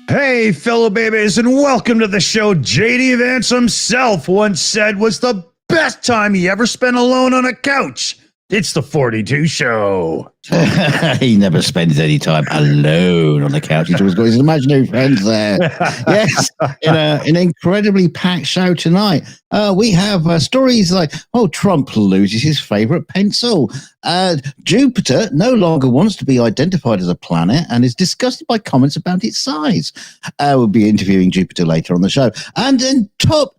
Hey, fellow babies, and welcome to the show. JD Vance himself once said was the best time he ever spent alone on a couch. It's the 42 Show. He never spends any time alone on the couch. He's always got his imaginary friends there. Yes, in an incredibly packed show tonight. We have stories like, Trump loses his favorite pencil. Jupiter no longer wants to be identified as a planet and is disgusted by comments about its size. We'll be interviewing Jupiter later on the show. And then top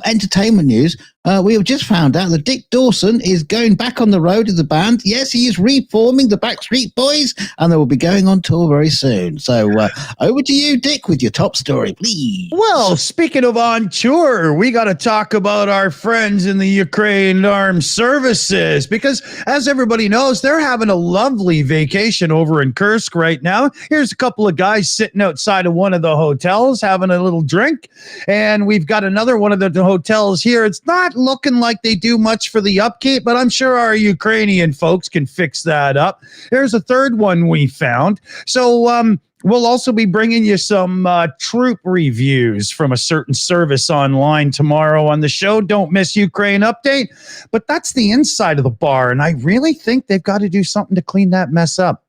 entertainment news. We have just found out that Dick Dawson is going back on the road as a band. Yes, he is reforming the Backstreet Boys, and they will be going on tour very soon. So over to you, Dick, with your top story, please. Well, speaking of on tour, we got to talk about our friends in the Ukraine Armed Services, because as everybody knows, they're having a lovely vacation over in Kursk right now. Here's a couple of guys sitting outside of one of the hotels having a little drink, and we've got another one of the hotels here. It's not looking like they do much for the upkeep, but I'm sure our Ukrainian folks can fix that up. There's a third one we found. So we'll also be bringing you some troop reviews from a certain service online tomorrow on the show. Don't miss Ukraine Update. But that's the inside of the bar, and I really think they've got to do something to clean that mess up.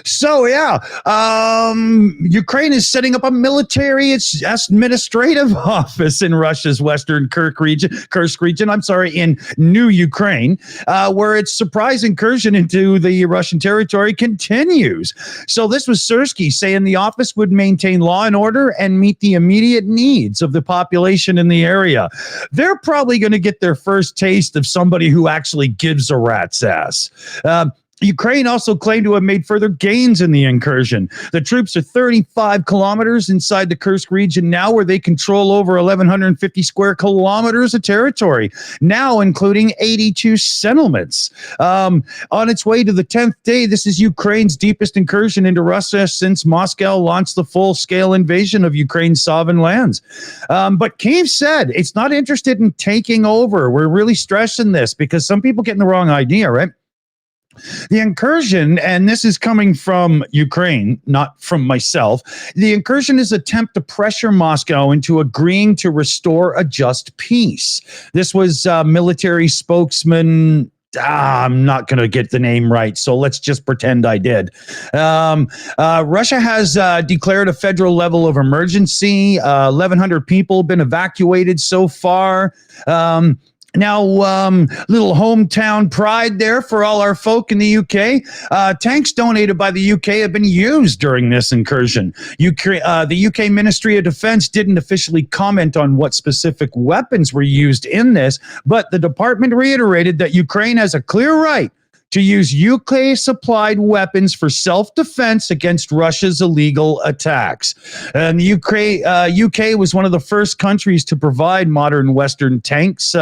So, Ukraine is setting up a military administrative office in Russia's western Kursk region, in New Ukraine, where its surprise incursion into the Russian territory continues. So this was Sersky saying the office would maintain law and order and meet the immediate needs of the population in the area. They're probably going to get their first taste of somebody who actually gives a rat's ass. Ukraine also claimed to have made further gains in the incursion. The troops are 35 kilometers inside the Kursk region now, where they control over 1,150 square kilometers of territory, now including 82 settlements. On its way to the 10th day, this is Ukraine's deepest incursion into Russia since Moscow launched the full-scale invasion of Ukraine's sovereign lands. But Kyiv said it's not interested in taking over. We're really stressing this because some people get in the wrong idea, right? The incursion, and this is coming from Ukraine, not from myself, the incursion is an attempt to pressure Moscow into agreeing to restore a just peace. This was military spokesman. I'm not going to get the name right, so let's just pretend I did. Russia has declared a federal level of emergency. 1,100 people have been evacuated so far. Now, little hometown pride there for all our folk in the UK. Tanks donated by the UK have been used during this incursion. The UK Ministry of Defense didn't officially comment on what specific weapons were used in this, but the department reiterated that Ukraine has a clear right to use UK-supplied weapons for self-defense against Russia's illegal attacks. And the UK was one of the first countries to provide modern Western tanks,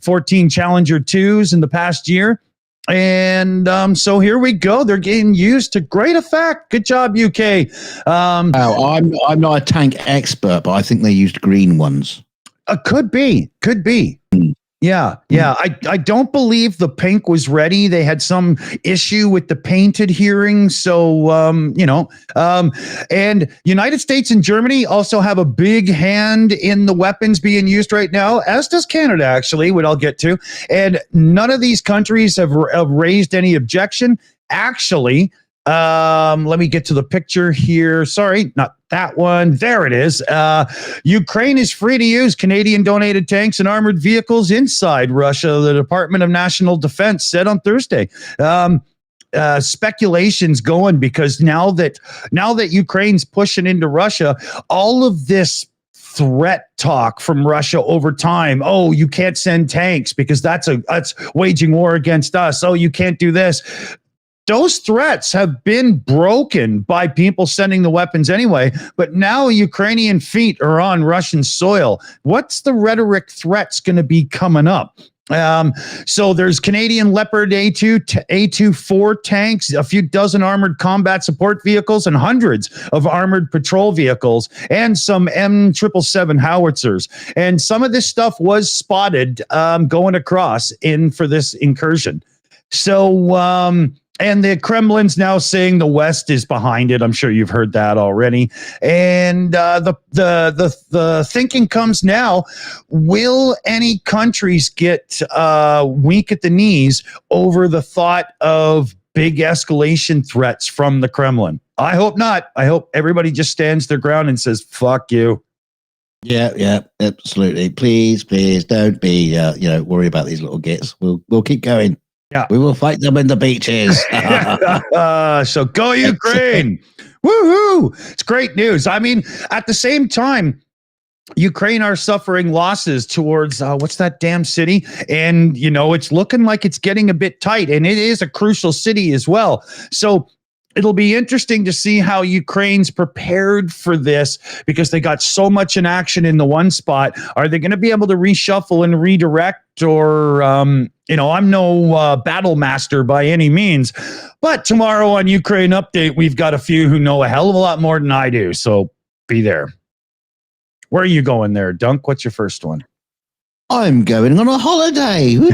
14 Challenger 2s in the past year. And so here we go. They're getting used to great effect. Good job, UK. I'm not a tank expert, but I think they used green ones. Could be. Yeah. I don't believe the pink was ready. They had some issue with the paint adhering. So, and United States and Germany also have a big hand in the weapons being used right now, as does Canada, actually, what I'll get to. And none of these countries have raised any objection. Actually, let me get to the picture here. Sorry, not that one. There it is. Ukraine is free to use Canadian donated tanks and armored vehicles inside Russia, the Department of National Defense said on Thursday. Speculation's going because now that Ukraine's pushing into Russia, all of this threat talk from Russia over time. Oh, you can't send tanks because that's waging war against us. Oh, you can't do this. Those threats have been broken by people sending the weapons anyway, but now Ukrainian feet are on Russian soil. What's the rhetoric threats going to be coming up? So there's Canadian Leopard A2-4 tanks, a few dozen armored combat support vehicles, and hundreds of armored patrol vehicles, and some M777 howitzers. And some of this stuff was spotted going across in for this incursion. So And the Kremlin's now saying the West is behind it. I'm sure you've heard that already. And the thinking comes now: will any countries get weak at the knees over the thought of big escalation threats from the Kremlin? I hope not. I hope everybody just stands their ground and says, "Fuck you." Yeah, absolutely. Please don't be worry about these little gits. We'll keep going. Yeah, we will fight them in the beaches. So go Ukraine. Woohoo. It's great news. I mean, at the same time, Ukraine are suffering losses towards what's that damn city? And, it's looking like it's getting a bit tight, and it is a crucial city as well. So it'll be interesting to see how Ukraine's prepared for this, because they got so much in action in the one spot. Are they going to be able to reshuffle and redirect? Or, I'm no battle master by any means. But tomorrow on Ukraine Update, we've got a few who know a hell of a lot more than I do. So be there. Where are you going there, Dunk? What's your first one? I'm going on a holiday. We're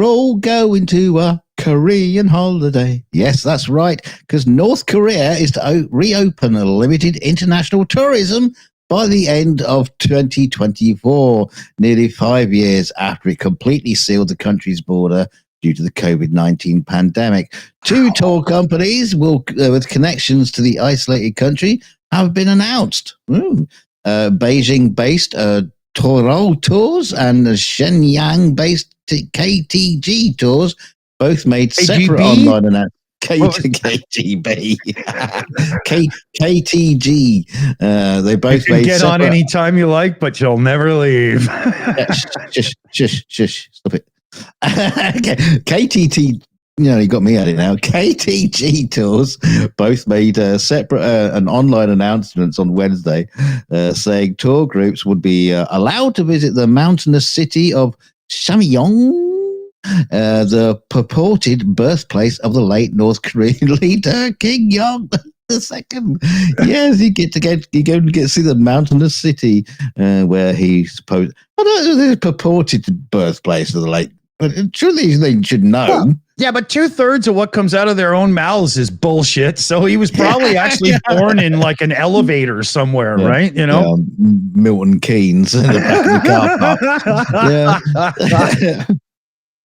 all going to a Korean holiday. Yes, that's right, because North Korea is to reopen a limited international tourism by the end of 2024, nearly 5 years after it completely sealed the country's border due to the COVID-19 pandemic. Two tour companies with connections to the isolated country have been announced. Beijing-based Toro Tours and Shenyang-based KTG Tours both made separate online announcements. KTG. They both you can get on anytime you like, but you'll never leave. Shush, stop it. KTT, you got me at it now. KTG Tours both made separate and online announcements on Wednesday, saying tour groups would be allowed to visit the mountainous city of Samyong, the purported birthplace of the late North Korean leader Kim Jong II. Yes, you go to see the mountainous city where he supposed. I don't know the purported birthplace of the late, but truly they should know. Well, yeah, but 2/3 of what comes out of their own mouths is bullshit. So he was probably actually born in like an elevator somewhere, right? Milton Keynes in the back of the car park. Yeah.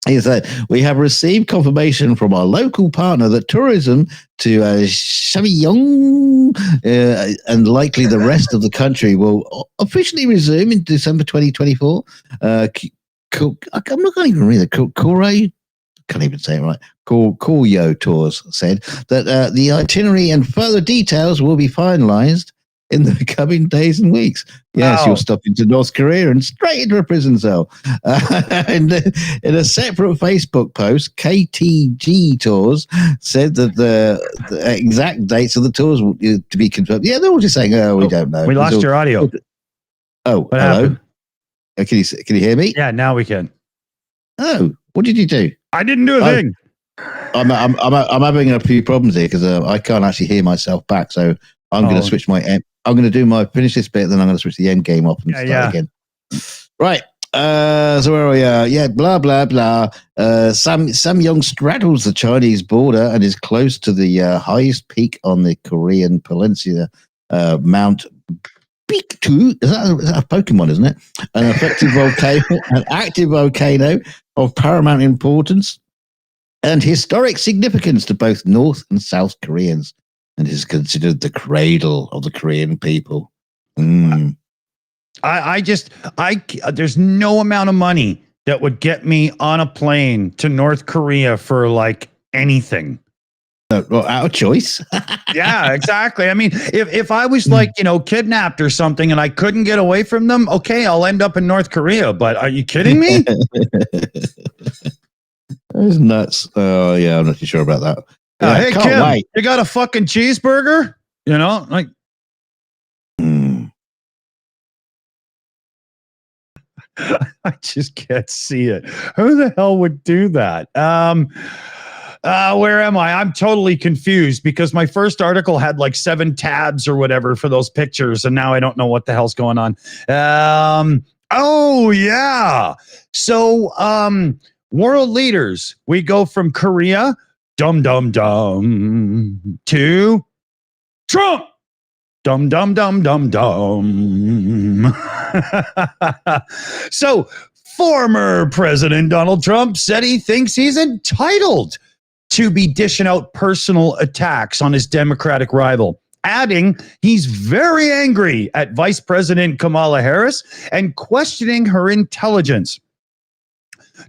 He said, we have received confirmation from our local partner that tourism to Samyong and likely the rest of the country will officially resume in December 2024. I'm not going to even read it. Can't even say it right. Koryo Tours said that the itinerary and further details will be finalized in the coming days and weeks. Yes, You'll stop into North Korea and straight into a prison cell. And in a separate Facebook post, KTG Tours said that the exact dates of the tours will to be confirmed. Yeah, they're all just saying, we don't know. We lost your audio. Oh, what hello. Happened? Can you hear me? Yeah, now we can. Oh, what did you do? I didn't do a thing. I'm having a few problems here because I can't actually hear myself back. So I'm going to switch I'm going to finish this bit, then I'm going to switch the end game off and start again. Right. So where are we? Yeah, blah, blah, blah. Samyong straddles the Chinese border and is close to the highest peak on the Korean peninsula, Mount Biktu. Is that a Pokemon, isn't it? An active volcano of paramount importance and historic significance to both North and South Koreans, and is considered the cradle of the Korean people. There's no amount of money that would get me on a plane to North Korea for like anything. Well, out of choice. Yeah, exactly. I mean, if I was like, kidnapped or something and I couldn't get away from them, okay, I'll end up in North Korea. But are you kidding me? That's nuts. Oh, yeah, I'm not too sure about that. Yeah, hey, Kim, you got a fucking cheeseburger? Like. I just can't see it. Who the hell would do that? Where am I? I'm totally confused because my first article had like 7 tabs or whatever for those pictures, and now I don't know what the hell's going on. Oh yeah. So World leaders, we go from Korea, dum dum dum, to Trump. Dum dum dum dum dum. So, former President Donald Trump said he thinks he's entitled to be dishing out personal attacks on his Democratic rival, adding he's very angry at Vice President Kamala Harris and questioning her intelligence.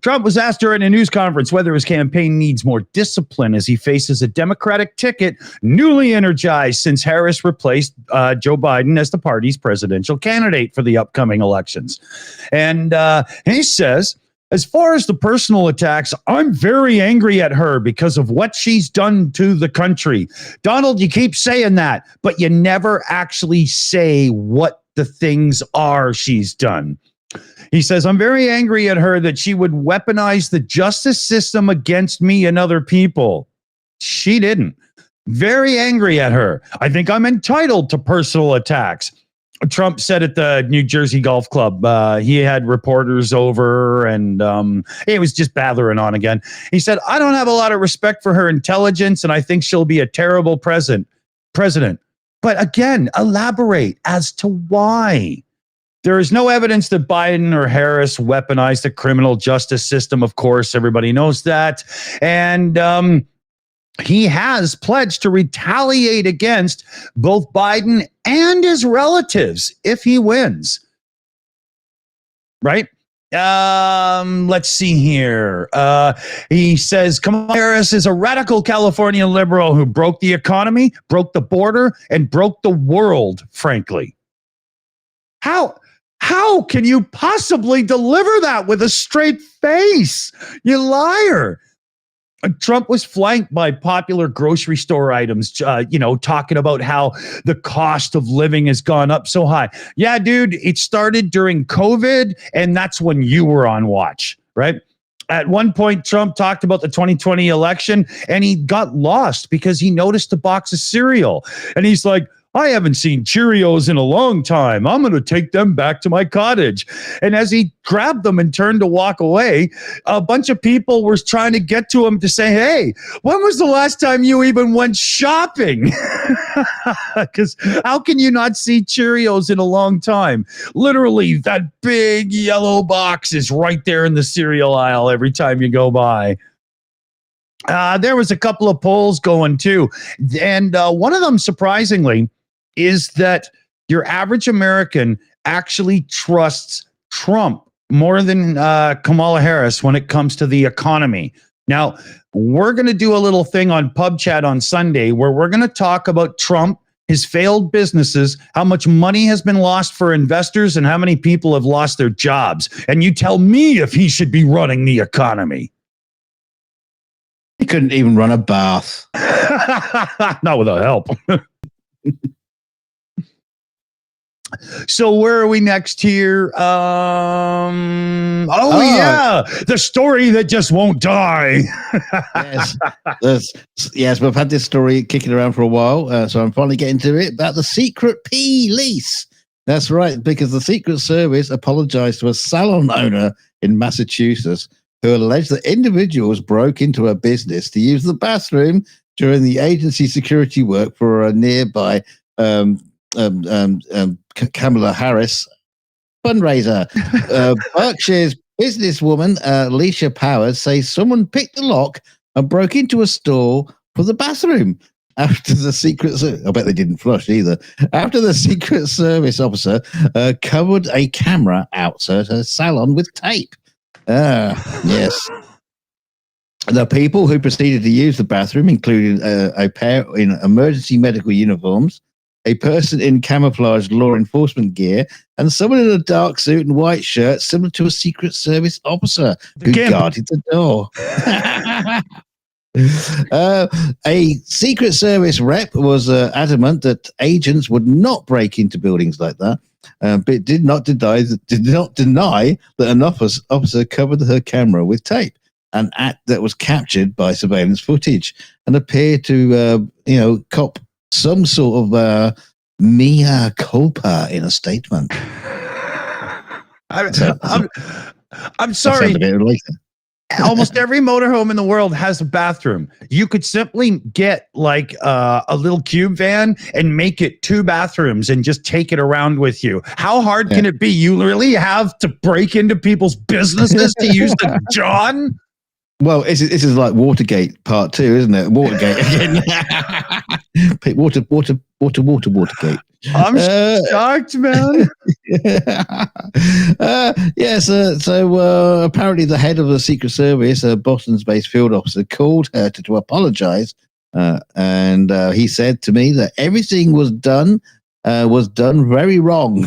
Trump was asked during a news conference whether his campaign needs more discipline as he faces a Democratic ticket newly energized since Harris replaced Joe Biden as the party's presidential candidate for the upcoming elections. And he says, as far as the personal attacks, I'm very angry at her because of what she's done to the country. Donald, you keep saying that, but you never actually say what the things are she's done. He says, I'm very angry at her that she would weaponize the justice system against me and other people. She didn't. Very angry at her. I think I'm entitled to personal attacks. Trump said at the New Jersey Golf Club, he had reporters over and he was just blathering on again. He said, I don't have a lot of respect for her intelligence and I think she'll be a terrible president. But again, elaborate as to why. There is no evidence that Biden or Harris weaponized the criminal justice system. Of course, everybody knows that. And he has pledged to retaliate against both Biden and his relatives if he wins. Right? Let's see here. He says Kamala Harris is a radical California liberal who broke the economy, broke the border, and broke the world, frankly. How can you possibly deliver that with a straight face? You liar. Trump was flanked by popular grocery store items, talking about how the cost of living has gone up so high. Yeah, dude, it started during COVID, and that's when you were on watch, right? At one point, Trump talked about the 2020 election, and he got lost because he noticed a box of cereal. And he's like, I haven't seen Cheerios in a long time. I'm going to take them back to my cottage. And as he grabbed them and turned to walk away, a bunch of people were trying to get to him to say, hey, when was the last time you even went shopping? Because how can you not see Cheerios in a long time? Literally, that big yellow box is right there in the cereal aisle every time you go by. There was a couple of polls going too. And one of them, surprisingly, is that your average American actually trusts Trump more than Kamala Harris when it comes to the economy. Now, we're going to do a little thing on PubChat on Sunday where we're going to talk about Trump, his failed businesses, how much money has been lost for investors, and how many people have lost their jobs. And you tell me if he should be running the economy. He couldn't even run a bath. Not without help. So where are we next here? Yeah, the story that just won't die. Yes, we've had this story kicking around for a while, so I'm finally getting to it about the secret police. That's right, because the Secret Service apologized to a salon owner in Massachusetts who alleged that individuals broke into a business to use the bathroom during the agency security work for a nearby Kamala Harris fundraiser. Berkshire's businesswoman, Alicia Powers, says someone picked the lock and broke into a store for the bathroom. After the Secret Service, I bet they didn't flush either. After the Secret Service officer covered a camera outside her salon with tape. Yes. The people who proceeded to use the bathroom included a pair in emergency medical uniforms, a person in camouflage law enforcement gear, and someone in a dark suit and white shirt similar to a Secret Service officer who guarded the door. A Secret Service rep was adamant that agents would not break into buildings like that, but did not deny that an officer covered her camera with tape, an act that was captured by surveillance footage and appeared to, cop some sort of mea culpa in a statement. I'm sorry. Almost every motorhome in the world has a bathroom. You could simply get like a little cube van and make it 2 bathrooms and just take it around with you. How hard can it be? You really have to break into people's businesses to use the John? Well, this is like Watergate Part 2, isn't it? Watergate again. Watergate. I'm shocked, man. So apparently the head of the Secret Service, a Boston-based field officer, called her to apologize. And he said to me that everything was done very wrong.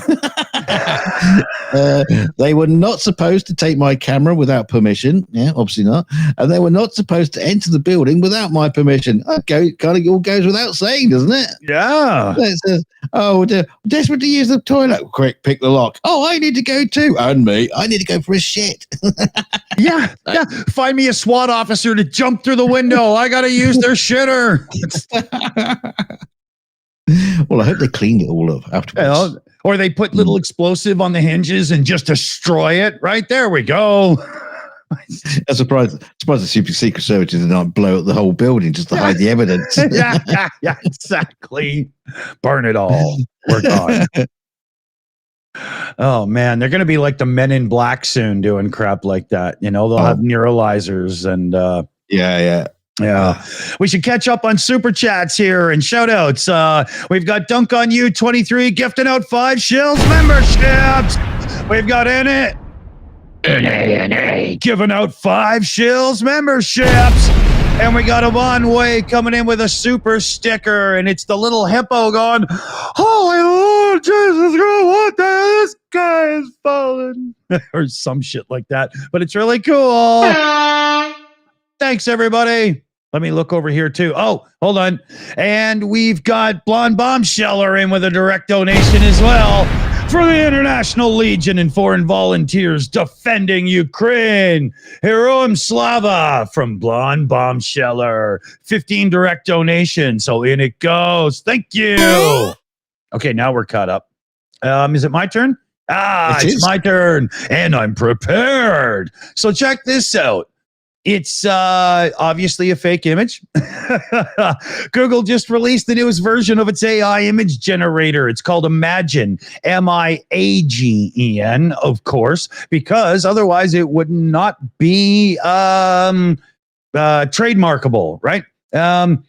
They were not supposed to take my camera without permission. Yeah, obviously not. And they were not supposed to enter the building without my permission. Okay, kind of all goes without saying, doesn't it? Yeah. It says, "Oh, desperate to use the toilet. Quick, pick the lock. Oh, I need to go too. And me. I need to go for a shit." Yeah. Find me a SWAT officer to jump through the window. I got to use their shitter. Well, I hope they cleaned it all up afterwards. Or they put little explosive on the hinges and just destroy it. Right there we go. I'm surprised the Secret Service did not blow up the whole building just to hide the evidence. yeah, exactly. Burn it all. We're gone. Oh man, they're going to be like the Men in Black soon, doing crap like that. You know, they'll have neuralizers and Yeah, we should catch up on super chats here and shout outs. We've got Dunk on You 23 gifting out 5 Shills memberships. We've got NA giving out 5 Shills memberships. And we got a one-way coming in with a super sticker, and it's the little hippo going, "Holy Lord Jesus Christ, what the hell? This guy is falling." Or some shit like that. But it's really cool. Thanks, everybody. Let me look over here, too. Oh, hold on. And we've got Blonde Bombsheller in with a direct donation as well for the International Legion and Foreign Volunteers defending Ukraine. Heroim Slava from Blonde Bombsheller. 15 direct donations. So in it goes. Thank you. Okay, now we're caught up. Is it my turn? It's my turn. And I'm prepared. So check this out. It's obviously a fake image. Google just released the newest version of its AI image generator. It's called Imagen, Miagen, of course, because otherwise it would not be trademarkable, right? And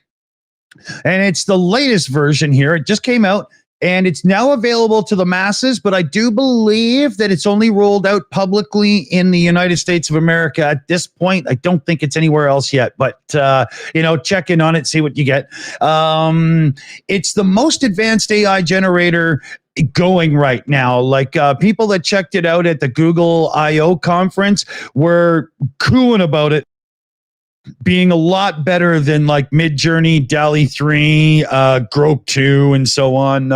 it's the latest version here. It just came out. And it's now available to the masses, but I do believe that it's only rolled out publicly in the United States of America at this point. I don't think it's anywhere else yet, but, check in on it, see what you get. It's the most advanced AI generator going right now. Like people that checked it out at the Google I/O conference were cooing about it being a lot better than like Midjourney, DALL-E 3, Grok 2, and so on.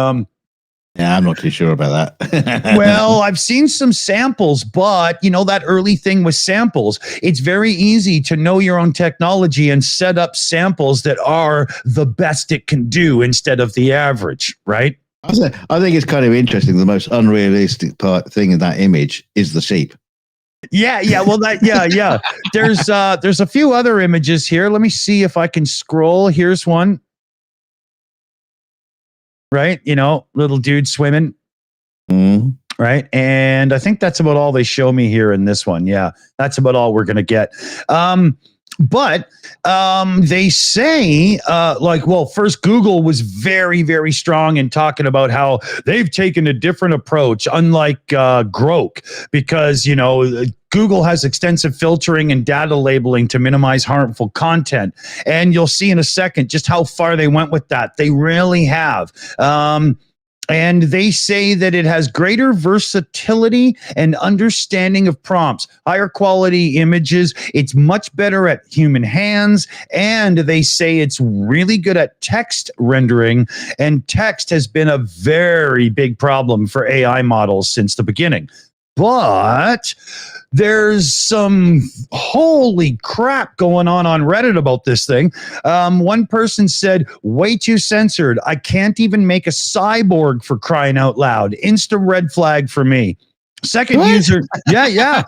Yeah, I'm not too sure about that. Well, I've seen some samples, but that early thing with samples, it's very easy to know your own technology and set up samples that are the best it can do instead of the average, right? I think it's kind of interesting. The most unrealistic thing in that image is the sheep. Yeah. Well, There's a few other images here. Let me see if I can scroll. Here's one. Right, little dude swimming. Right, and I think that's about all they show me here in this one. Yeah, that's about all we're gonna get. But they say, first, Google was very, very strong in talking about how they've taken a different approach, unlike Grok, because, Google has extensive filtering and data labeling to minimize harmful content. And you'll see in a second just how far they went with that. They really have. And they say that it has greater versatility and understanding of prompts, higher quality images. It's much better at human hands. And they say it's really good at text rendering. And text has been a very big problem for AI models since the beginning. But there's some holy crap going on Reddit about this thing. One person said, way too censored. I can't even make a cyborg, for crying out loud. Insta red flag for me. Second user, yeah.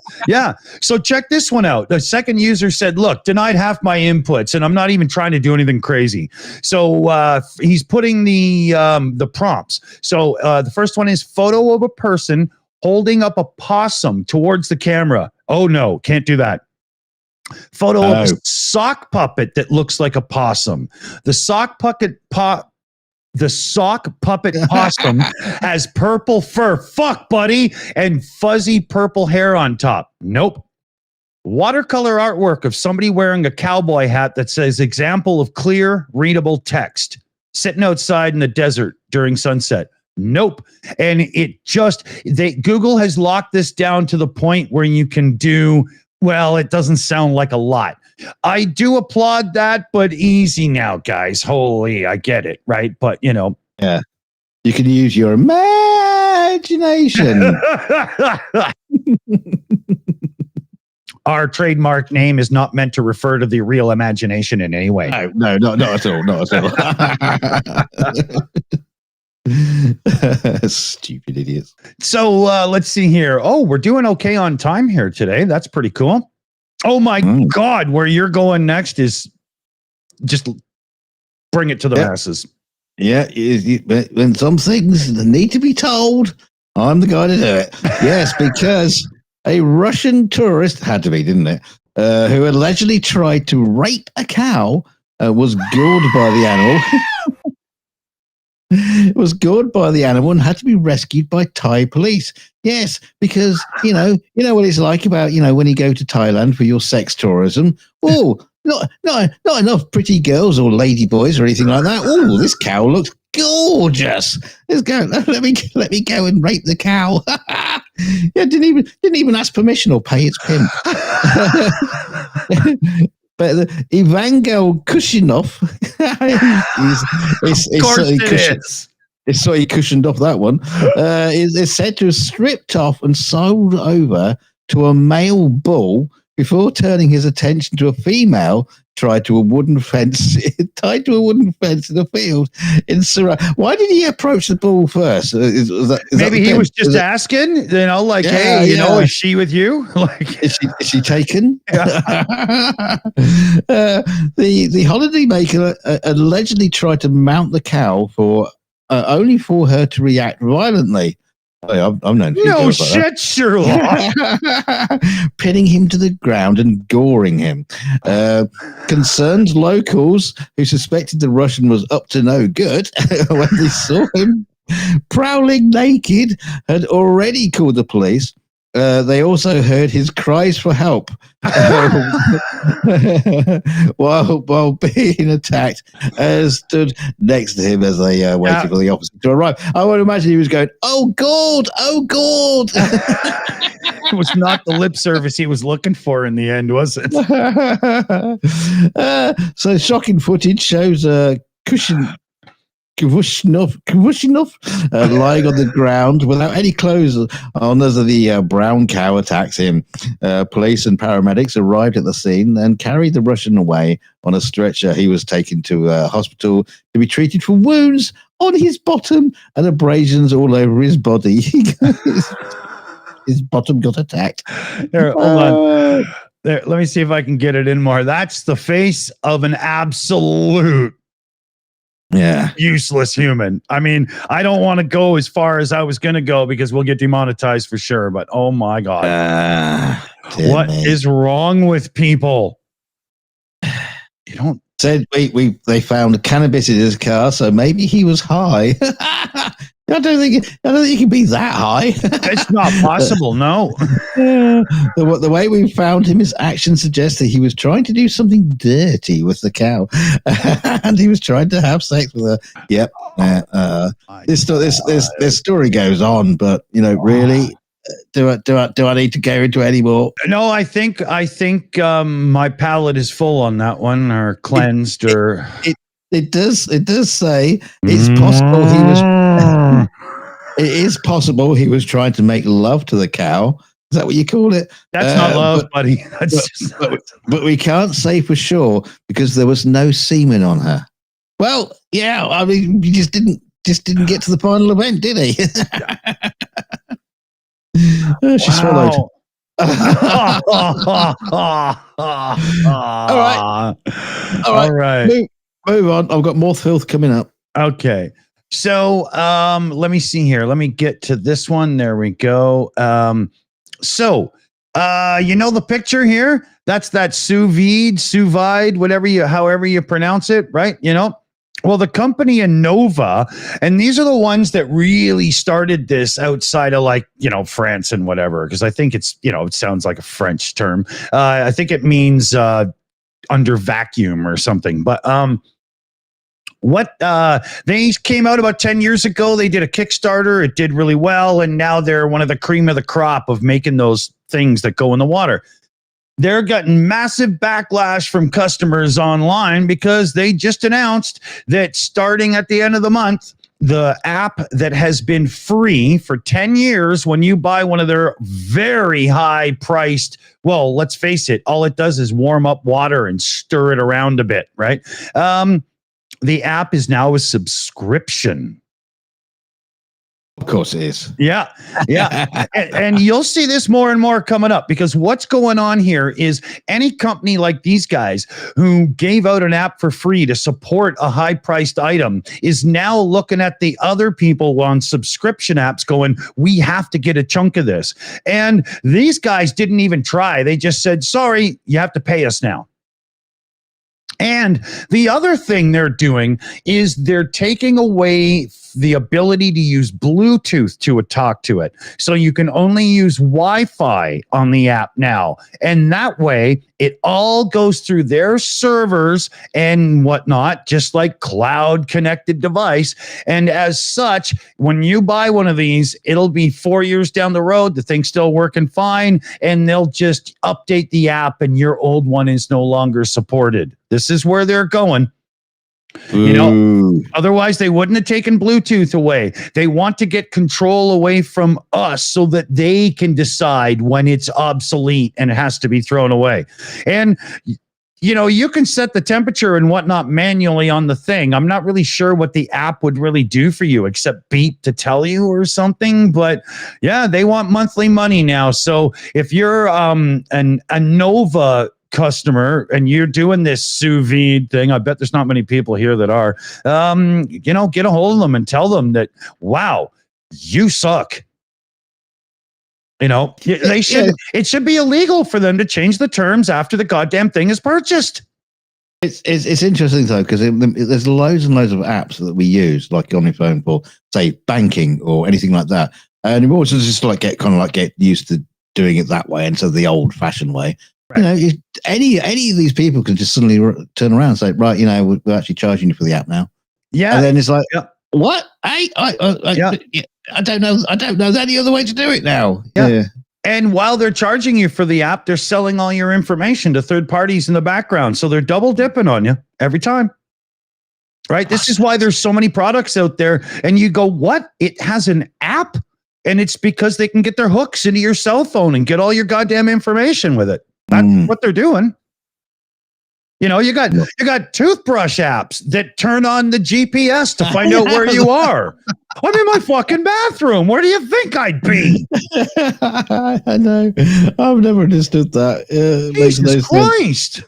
So check this one out. The second user said, look, denied half my inputs, and I'm not even trying to do anything crazy. So he's putting the prompts. So the first one is photo of a person holding up a possum towards the camera. Oh, no, can't do that. Photo of a sock puppet that looks like a possum. The sock puppet possum has purple fur. Fuck, buddy. And fuzzy purple hair on top. Nope. Watercolor artwork of somebody wearing a cowboy hat that says example of clear, readable text. Sitting outside in the desert during sunset. Nope. And Google has locked this down to the point where you can do, well, it doesn't sound like a lot. I do applaud that, but easy now, guys. Holy, I get it, right? But, yeah, you can use your imagination. Our trademark name is not meant to refer to the real imagination in any way. No, not at all. Not at all. Stupid idiots. So let's see here. Oh, we're doing okay on time here today. That's pretty cool. Oh my God, where you're going next is just bring it to the masses. Yeah, when some things need to be told, I'm the guy to do it. Yes, because a Russian tourist, had to be, didn't it, who allegedly tried to rape a cow, was gored by the animal. Was gored by the animal and had to be rescued by Thai police. Yes, because you know what it's like about when you go to Thailand for your sex tourism. Oh, not enough pretty girls or lady boys or anything like that. Oh, this cow looks gorgeous. Let's go. Let me go and rape the cow. Yeah, didn't even ask permission or pay its pimp. But Evangel Kushinov, it's so he cushioned off that one, is said to have stripped off and sold over to a male bull before turning his attention to a female tied to a wooden fence in the field in Surrey. Why did he approach the bull first? Maybe he was just asking, hey, is she with you? Like, is she taken? The holidaymaker allegedly tried to mount the cow for only for her to react violently. I've known no shit, Sherlock. Pinning him to the ground and goring him. Concerned locals who suspected the Russian was up to no good when they saw him prowling naked had already called the police. They also heard his cries for help while being attacked, stood next to him as they waited for the officer to arrive. I would imagine he was going, "Oh God, oh God." It was not the lip service he was looking for in the end, was it? So shocking footage shows Kvushinov lying on the ground without any clothes on as the brown cow attacks him. Police and paramedics arrived at the scene and carried the Russian away on a stretcher. He was taken to a hospital to be treated for wounds on his bottom and abrasions all over his body. His bottom got attacked. Here, hold on. There, let me see if I can get it in more. That's the face of an absolute useless human. I mean, I don't want to go as far as I was going to go because we'll get demonetized for sure. But oh my God, what is wrong with people? You don't. Said they found cannabis in his car, so maybe he was high. I don't think he can be that high. It's not possible. No. The way we found him, his actions suggest that he was trying to do something dirty with the cow, and he was trying to have sex with her. Yep. This story goes on, but really, do I need to go into any more? No, I think my palate is full on that one, or cleansed, or. It does say it's possible he was. It is possible he was trying to make love to the cow. Is that what you call it? That's not love, buddy. But we can't say for sure because there was no semen on her. Well, yeah, I mean, he just didn't get to the final event, did he? She swallowed. All right. Move on. I've got more filth coming up. Okay. So let me see here. Let me get to this one. There we go. So you know the picture here? That's that Sous Vide, however you pronounce it, right? You know? Well, the company Innova, and these are the ones that really started this outside of France and whatever, because I think it sounds like a French term. I think it means under vacuum or something. But they came out about 10 years ago. They did a Kickstarter. It did really well. And now they're one of the cream of the crop of making those things that go in the water. They're getting massive backlash from customers online because they just announced that starting at the end of the month, the app that has been free for 10 years, when you buy one of their very high priced, well, let's face it, all it does is warm up water and stir it around a bit, right? The app is now a subscription. Of course it is. Yeah. and you'll see this more and more coming up, because what's going on here is any company like these guys who gave out an app for free to support a high-priced item is now looking at the other people on subscription apps going, we have to get a chunk of this. And these guys didn't even try. They just said, sorry, you have to pay us now. And the other thing they're doing is they're taking away the ability to use Bluetooth to talk to it. So you can only use Wi-Fi on the app now. And that way, it all goes through their servers and whatnot, just like cloud connected device. And as such, when you buy one of these, it'll be 4 years down the road. The thing's still working fine. And they'll just update the app and your old one is no longer supported. This is where they're going. You know, otherwise they wouldn't have taken Bluetooth away. They want to get control away from us so that they can decide when it's obsolete and it has to be thrown away. And you know, you can set the temperature and whatnot manually on the thing. I'm not really sure what the app would really do for you except beep to tell you or something. But yeah, they want monthly money now. So if you're a Nova customer and you're doing this sous vide thing, I bet there's not many people here that are, you know, get a hold of them and tell them that, wow, you suck. You know, it should be illegal for them to change the terms after the goddamn thing is purchased. It's interesting though, because there's loads and loads of apps that we use, like on your phone for, say, banking or anything like that, and you always just get used to doing it that way instead of the old-fashioned way. Right. You know, any of these people can just suddenly turn around and say, right, you know, we're actually charging you for the app now. Yeah, and then it's like, what? I don't know. I don't know any other way to do it now. Yeah. And while they're charging you for the app, they're selling all your information to third parties in the background. So they're double dipping on you every time. Right? This is why there's so many products out there. And you go, what? It has an app? And it's because they can get their hooks into your cell phone and get all your goddamn information with it. That's what they're doing. You know, you got toothbrush apps that turn on the GPS to find out where you are. I'm in my fucking bathroom. Where do you think I'd be? I know. I've never understood that. Jesus Christ.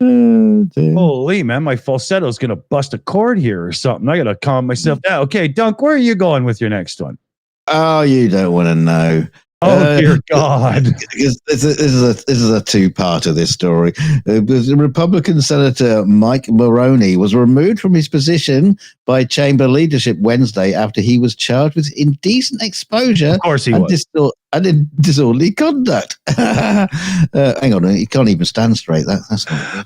Holy man, my falsetto is going to bust a chord here or something. I got to calm myself down. Okay, Dunk, where are you going with your next one? Oh, you don't want to know. Oh dear God! This is a two-parter. This story. The Republican Senator Mike Moroni was removed from his position by chamber leadership Wednesday after he was charged with indecent exposure. Of course he was. And disorderly conduct. Hang on, he can't even stand straight. That's not.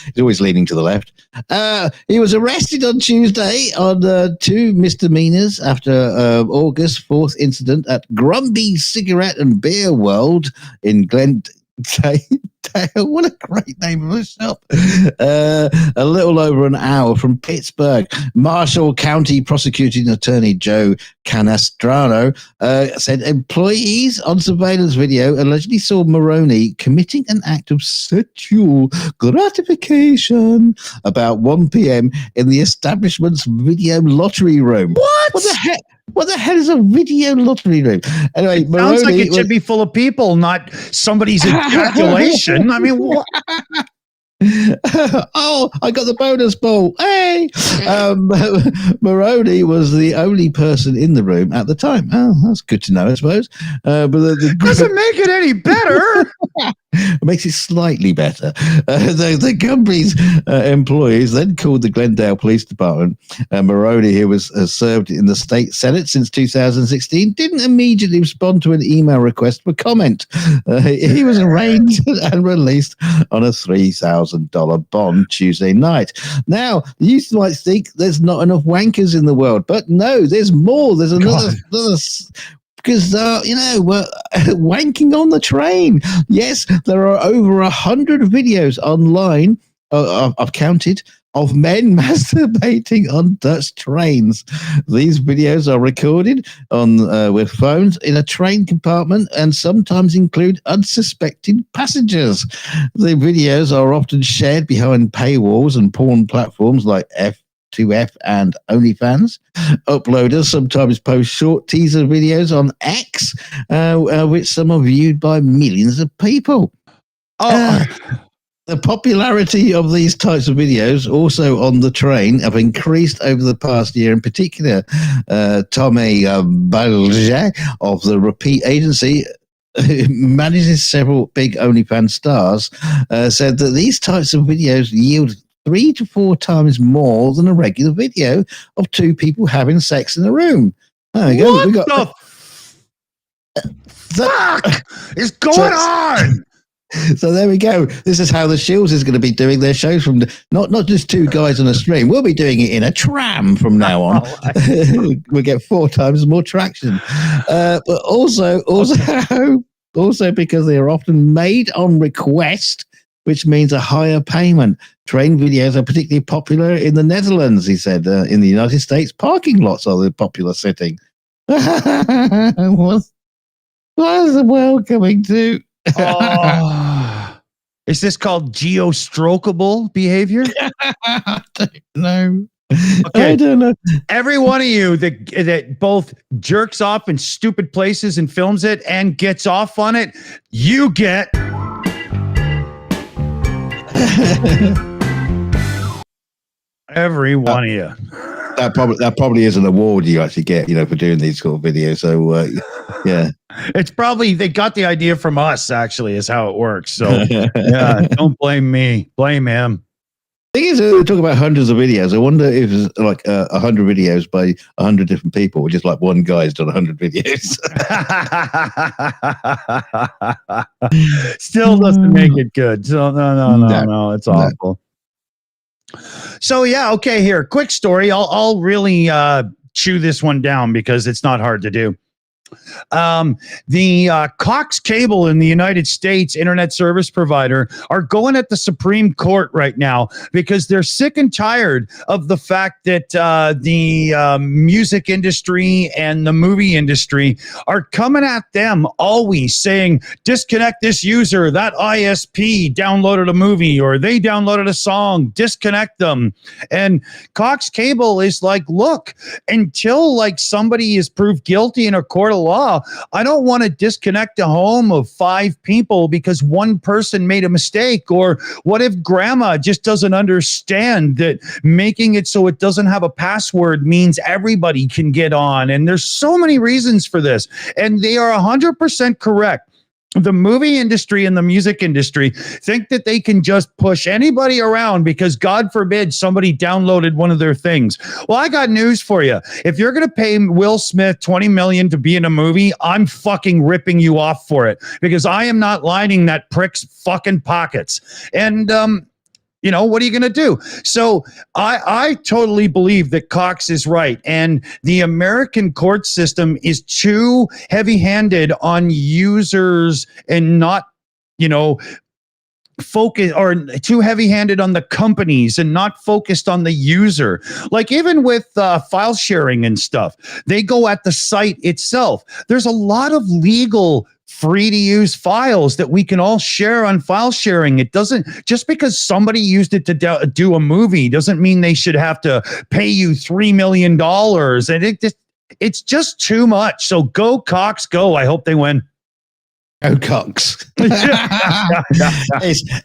He's always leaning to the left. He was arrested on Tuesday on 2 misdemeanors after August 4th incident at Grumby Cigarette and Beer World in Glendale, Dale, what a great name of a shop. A little over an hour from Pittsburgh, Marshall County Prosecuting Attorney Joe Canastrano said employees on surveillance video allegedly saw Moroni committing an act of sexual gratification about 1 p.m. in the establishment's video lottery room. What the heck? What the hell is a video lottery room? Anyway, it sounds like it should be full of people, not somebody's ejaculation. I mean, what? Oh, I got the bonus ball. Hey! Moroni was the only person in the room at the time. Oh, that's good to know, I suppose. But doesn't make it any better. It makes it slightly better. The company's employees then called the Glendale Police Department. Moroni, who was served in the state Senate since 2016, didn't immediately respond to an email request for comment. He was arraigned and released on a $3,000 bond Tuesday night. Now, you might think there's not enough wankers in the world, but no, there's more. There's another because, we're wanking on the train. Yes, there are over 100 videos online, I've counted, of men masturbating on Dutch trains. These videos are recorded on with phones in a train compartment and sometimes include unsuspecting passengers. The videos are often shared behind paywalls and porn platforms like F2F and OnlyFans. Uploaders sometimes post short teaser videos on X, which some are viewed by millions of people. The popularity of these types of videos also on the train have increased over the past year. In particular, Tommy Balge of the Repeat Agency, who manages several big OnlyFans stars, said that these types of videos yield 3 to 4 times more than a regular video of two people having sex in a room. There we go. What the fuck is going on? So there we go. This is how the Shills is going to be doing their shows from not just two guys on a stream. We'll be doing it in a tram from now on. We'll get 4 times more traction. But also because they are often made on request, which means a higher payment. Train videos are particularly popular in the Netherlands, he said. In the United States, parking lots are the popular setting. What is the world coming to? Is this called geostrokable behavior? I don't know. Okay. I don't know. Every one of you that both jerks off in stupid places and films it and gets off on it, you get every one of you. That probably is an award you actually get, for doing these sort of videos. So yeah, it's probably they got the idea from us. Actually, is how it works. So yeah, don't blame me. Blame him. The thing is, we talk about hundreds of videos. I wonder if it's like 100 videos by 100 different people, or just like one guy's done 100 videos. Still doesn't make it good. So no, it's awful. So yeah, okay. Here, quick story. I'll really chew this one down because it's not hard to do. The Cox Cable in the United States, internet service provider, are going at the Supreme Court right now because they're sick and tired of the fact that the music industry and the movie industry are coming at them always saying, disconnect this user, that ISP downloaded a movie or they downloaded a song, disconnect them. And Cox Cable is like, look, until like somebody is proved guilty in a court of law, I don't want to disconnect a home of 5 people because one person made a mistake. Or what if grandma just doesn't understand that making it so it doesn't have a password means everybody can get on? And there's so many reasons for this. And they are 100% correct. The movie industry and the music industry think that they can just push anybody around because God forbid somebody downloaded one of their things. Well, I got news for you. If you're going to pay Will Smith $20 million to be in a movie, I'm fucking ripping you off for it because I am not lining that prick's fucking pockets. And, what are you going to do? So I totally believe that Cox is right. And the American court system is too heavy-handed on users and not, focus or too heavy-handed on the companies and not focused on the user. Like even with file sharing and stuff, they go at the site itself. There's a lot of legal free to use files that we can all share on file sharing. It doesn't, just because somebody used it to do a movie doesn't mean they should have to pay you $3 million. And it's just too much. So go Cox, go. I hope they win. Oh, Cox.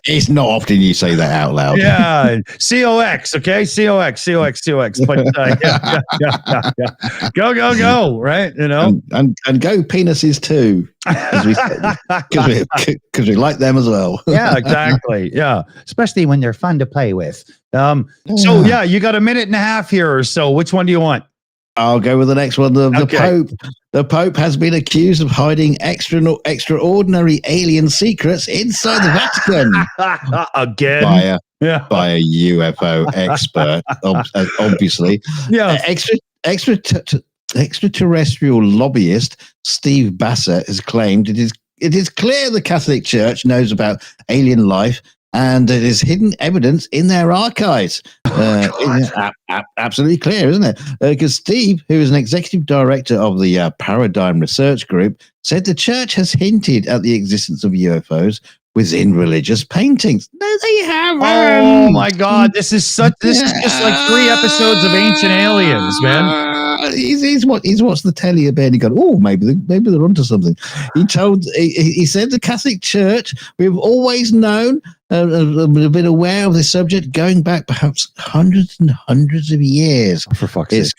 It's not often you say that out loud. Yeah, COX, okay? COX. But Go, right? You know? And go penises too. Because we like them as well. Yeah, exactly. Yeah, especially when they're fun to play with. So, yeah, you got a minute and a half here or so. Which one do you want? I'll go with the next one. The Pope has been accused of hiding extraordinary alien secrets inside the Vatican. Again? By a UFO expert, obviously. Yeah. Extraterrestrial lobbyist Steve Bassett has claimed it is clear the Catholic Church knows about alien life and it is hidden evidence in their archives. Absolutely clear, isn't it? Because Steve, who is an executive director of the Paradigm Research Group, said the church has hinted at the existence of UFOs within religious paintings. No, they haven't. Oh my God! This is just like 3 episodes of Ancient Aliens, man. He's watched the telly a bit and he gone, oh, maybe they're onto something. He said the Catholic Church, we've always known, been aware of this subject going back perhaps hundreds and hundreds of years. For fuck's sake.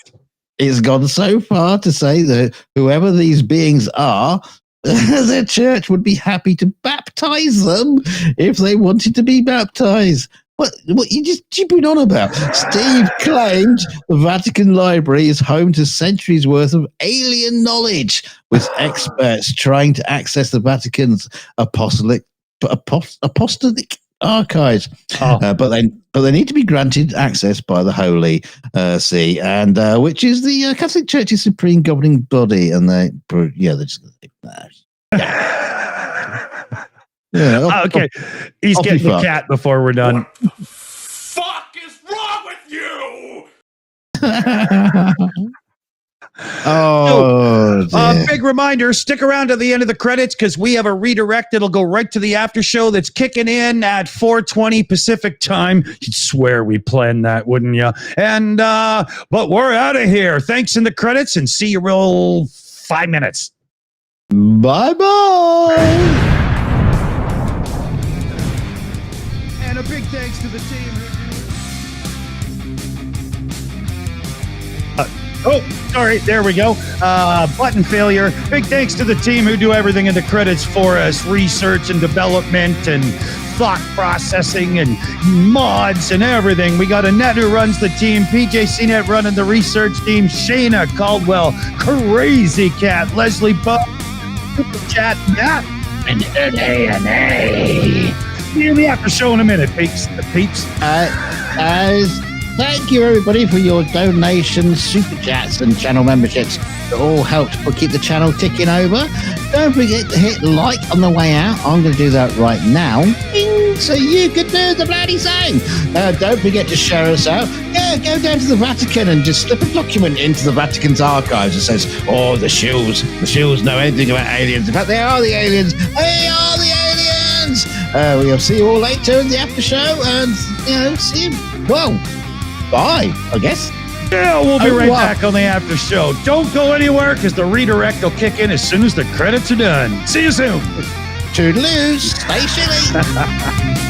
It's gone so far to say that whoever these beings are, their church would be happy to baptize them if they wanted to be baptized. What you just jibbing on about? Steve claimed the Vatican Library is home to centuries worth of alien knowledge, with experts trying to access the Vatican's apostolic archives. But they need to be granted access by the Holy See, and which is the Catholic Church's supreme governing body, and they're just okay. He's getting the cat before we're done. What the fuck is wrong with you? Big reminder, stick around to the end of the credits because we have a redirect. It'll go right to the after show that's kicking in at 4:20 Pacific time. You'd swear we planned that, wouldn't you? And but we're out of here. Thanks in the credits and see you real 5 minutes. Bye. And a big thanks to the team sorry, there we go. Button failure. Big thanks to the team who do everything in the credits for us, research and development and thought processing and mods and everything. We got Annette who runs the team, PJ CNET running the research team, Shayna Caldwell, Crazy Cat, Leslie Buck, PubChat, Matt, and see you after show in a minute, peeps. Thank you, everybody, for your donations, super chats, and channel memberships. It all helps keep the channel ticking over. Don't forget to hit like on the way out. I'm going to do that right now. Bing, so you can do the bloody same. Don't forget to share us out. Yeah, go down to the Vatican and just slip a document into the Vatican's archives that says, oh, the Shills know anything about aliens. In fact, they are the aliens. They are the aliens. We'll see you all later in the after show and, see you. Well, bye, I guess. Yeah, we'll be right back on the after show. Don't go anywhere because the redirect will kick in as soon as the credits are done. See you soon. Toodaloo. Stay shitty.